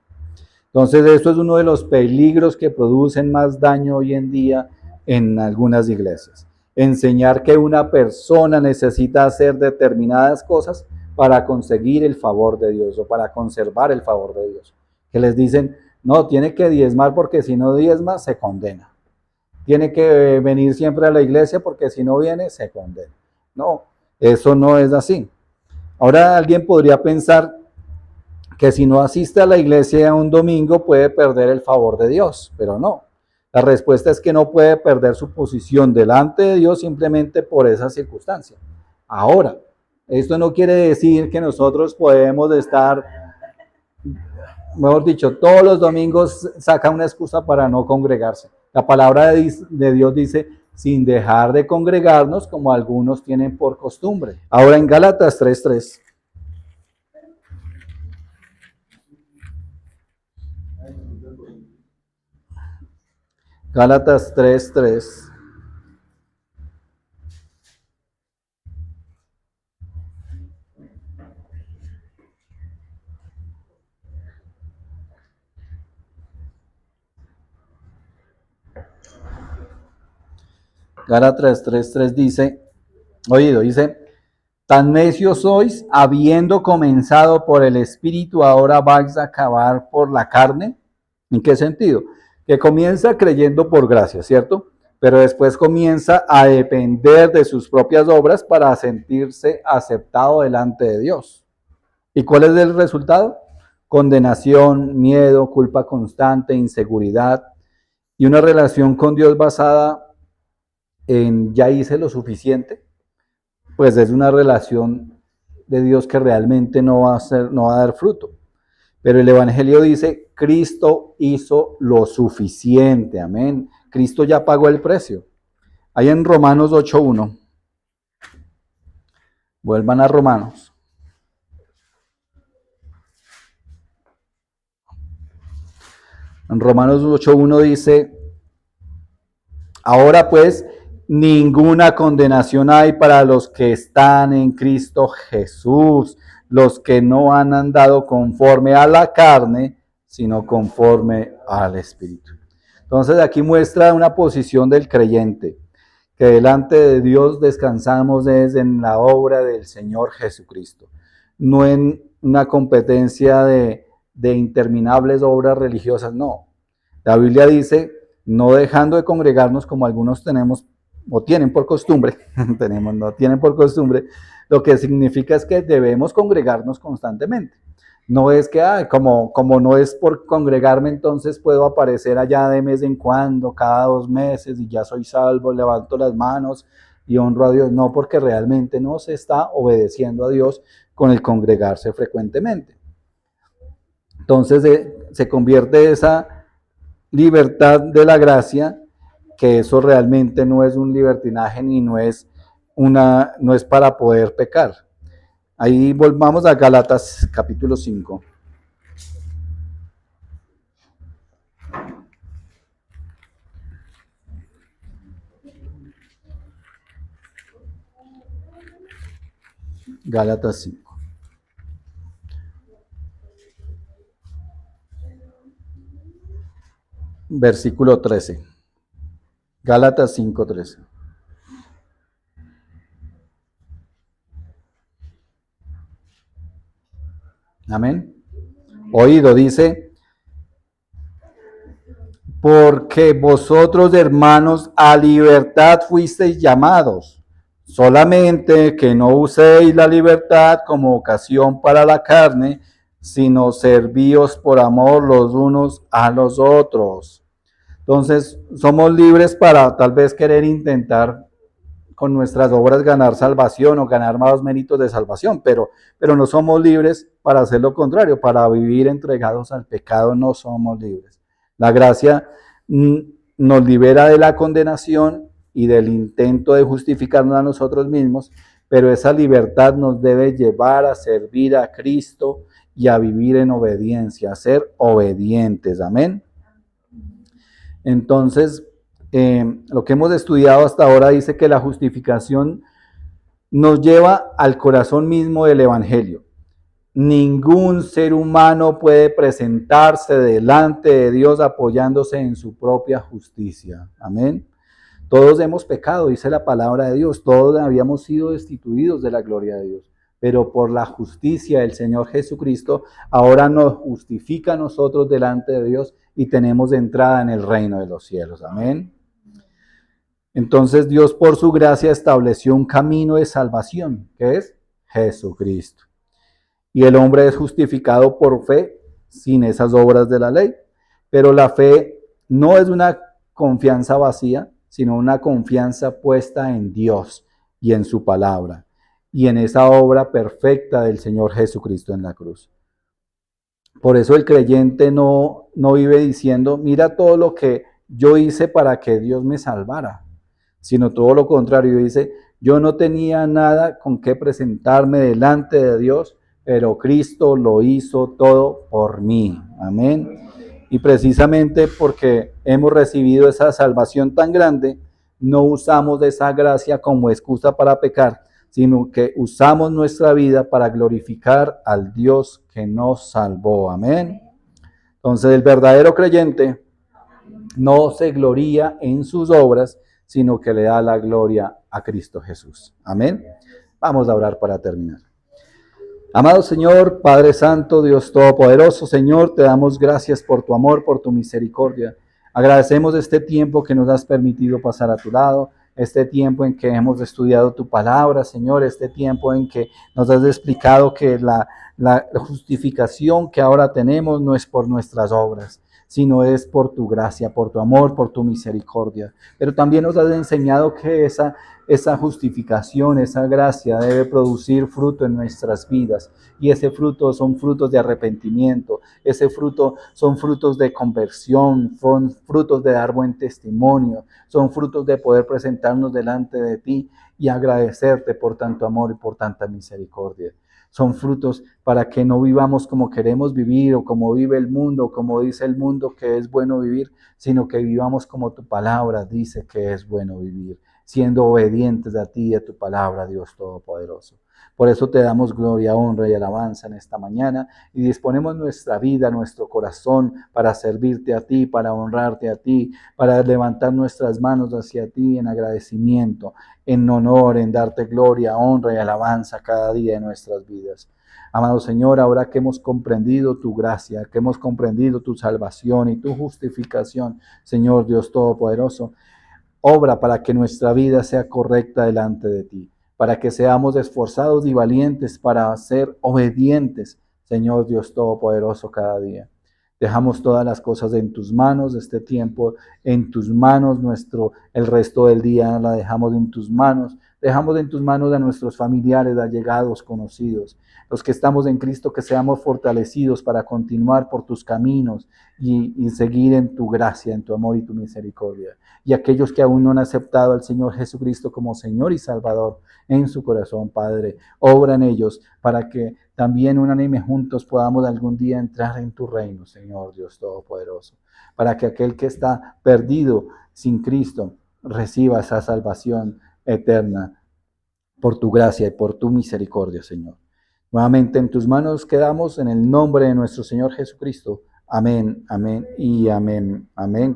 Entonces, esto es uno de los peligros que producen más daño hoy en día en algunas iglesias. Enseñar que una persona necesita hacer determinadas cosas para conseguir el favor de Dios o para conservar el favor de Dios. Que les dicen, no, tiene que diezmar porque si no diezma se condena. Tiene que venir siempre a la iglesia porque si no viene se condena. No, eso no es así. Ahora alguien podría pensar que si no asiste a la iglesia un domingo puede perder el favor de Dios, pero no. La respuesta es que no puede perder su posición delante de Dios simplemente por esa circunstancia. Ahora, esto no quiere decir que nosotros podemos estar, mejor dicho, todos los domingos saca una excusa para no congregarse. La palabra de Dios dice, sin dejar de congregarnos como algunos tienen por costumbre. Ahora en Gálatas 3:3. Gálatas 3:3. Gálatas 3:3 dice, tan necios sois, habiendo comenzado por el Espíritu, ahora vais a acabar por la carne. ¿En qué sentido? Que comienza creyendo por gracia, ¿cierto? Pero después comienza a depender de sus propias obras para sentirse aceptado delante de Dios. ¿Y cuál es el resultado? Condenación, miedo, culpa constante, inseguridad y una relación con Dios basada en ya hice lo suficiente, pues es una relación de Dios que realmente no va a dar fruto. Pero el Evangelio dice, Cristo hizo lo suficiente, amén. Cristo ya pagó el precio. Ahí en Romanos 8:1. Vuelvan a Romanos. En Romanos 8:1 dice, ahora pues, ninguna condenación hay para los que están en Cristo Jesús, los que no han andado conforme a la carne, sino conforme al Espíritu. Entonces aquí muestra una posición del creyente, que delante de Dios descansamos es en la obra del Señor Jesucristo, no en una competencia de interminables obras religiosas, no. La Biblia dice, no dejando de congregarnos como algunos tenemos o tienen por costumbre, no tienen por costumbre, lo que significa es que debemos congregarnos constantemente. No es que, como no es por congregarme, entonces puedo aparecer allá de vez en cuando, cada 2 meses, y ya soy salvo, levanto las manos y honro a Dios. No, porque realmente no se está obedeciendo a Dios con el congregarse frecuentemente. Entonces se convierte esa libertad de la gracia, que eso realmente no es un libertinaje ni no es para poder pecar. Ahí volvamos a Gálatas capítulo 5. Gálatas 5. Versículo 13. Gálatas 5:13. Amén. Oído, dice, porque vosotros, hermanos, a libertad fuisteis llamados, solamente que no uséis la libertad como ocasión para la carne, sino servíos por amor los unos a los otros. Entonces, somos libres para tal vez querer intentar con nuestras obras ganar salvación o ganar más méritos de salvación, pero no somos libres para hacer lo contrario, para vivir entregados al pecado no somos libres. La gracia nos libera de la condenación y del intento de justificarnos a nosotros mismos, pero esa libertad nos debe llevar a servir a Cristo y a vivir en obediencia, a ser obedientes. Amén. Entonces, lo que hemos estudiado hasta ahora dice que la justificación nos lleva al corazón mismo del Evangelio. Ningún ser humano puede presentarse delante de Dios apoyándose en su propia justicia. Amén. Todos hemos pecado, dice la palabra de Dios. Todos habíamos sido destituidos de la gloria de Dios. Pero por la justicia del Señor Jesucristo, ahora nos justifica a nosotros delante de Dios y tenemos entrada en el reino de los cielos. Amén. Entonces Dios por su gracia estableció un camino de salvación, que es Jesucristo. Y el hombre es justificado por fe sin esas obras de la ley. Pero la fe no es una confianza vacía, sino una confianza puesta en Dios y en su palabra, y en esa obra perfecta del Señor Jesucristo en la cruz. Por eso el creyente no vive diciendo, mira todo lo que yo hice para que Dios me salvara, sino todo lo contrario, dice, yo no tenía nada con qué presentarme delante de Dios, pero Cristo lo hizo todo por mí. Amén. Y precisamente porque hemos recibido esa salvación tan grande, no usamos esa gracia como excusa para pecar, sino que usamos nuestra vida para glorificar al Dios que nos salvó. Amén. Entonces el verdadero creyente no se gloría en sus obras, sino que le da la gloria a Cristo Jesús. Amén. Vamos a orar para terminar. Amado Señor, Padre Santo, Dios Todopoderoso, Señor, te damos gracias por tu amor, por tu misericordia. Agradecemos este tiempo que nos has permitido pasar a tu lado, este tiempo en que hemos estudiado tu palabra, Señor, este tiempo en que nos has explicado que la justificación que ahora tenemos no es por nuestras obras, sino es por tu gracia, por tu amor, por tu misericordia. Pero también nos has enseñado que esa justificación, esa gracia debe producir fruto en nuestras vidas. Y ese fruto son frutos de arrepentimiento, ese fruto son frutos de conversión, son frutos de dar buen testimonio, son frutos de poder presentarnos delante de ti y agradecerte por tanto amor y por tanta misericordia. Son frutos para que no vivamos como queremos vivir o como vive el mundo, como dice el mundo que es bueno vivir, sino que vivamos como tu palabra dice que es bueno vivir, siendo obedientes a ti y a tu palabra, Dios Todopoderoso. Por eso te damos gloria, honra y alabanza en esta mañana y disponemos nuestra vida, nuestro corazón para servirte a ti, para honrarte a ti, para levantar nuestras manos hacia ti en agradecimiento, en honor, en darte gloria, honra y alabanza cada día de nuestras vidas. Amado Señor, ahora que hemos comprendido tu gracia, que hemos comprendido tu salvación y tu justificación, Señor Dios Todopoderoso, obra para que nuestra vida sea correcta delante de ti, para que seamos esforzados y valientes para ser obedientes, Señor Dios Todopoderoso, cada día. Dejamos todas las cosas en tus manos, este tiempo en tus manos, el resto del día la dejamos en tus manos. Dejamos en tus manos a nuestros familiares, allegados, conocidos, los que estamos en Cristo, que seamos fortalecidos para continuar por tus caminos y seguir en tu gracia, en tu amor y tu misericordia. Y aquellos que aún no han aceptado al Señor Jesucristo como Señor y Salvador en su corazón, Padre, obra en ellos para que también unánime juntos podamos algún día entrar en tu reino, Señor Dios Todopoderoso, para que aquel que está perdido sin Cristo reciba esa salvación eterna por tu gracia y por tu misericordia, Señor. Nuevamente en tus manos quedamos en el nombre de nuestro Señor Jesucristo. Amén, amén y amén, amén.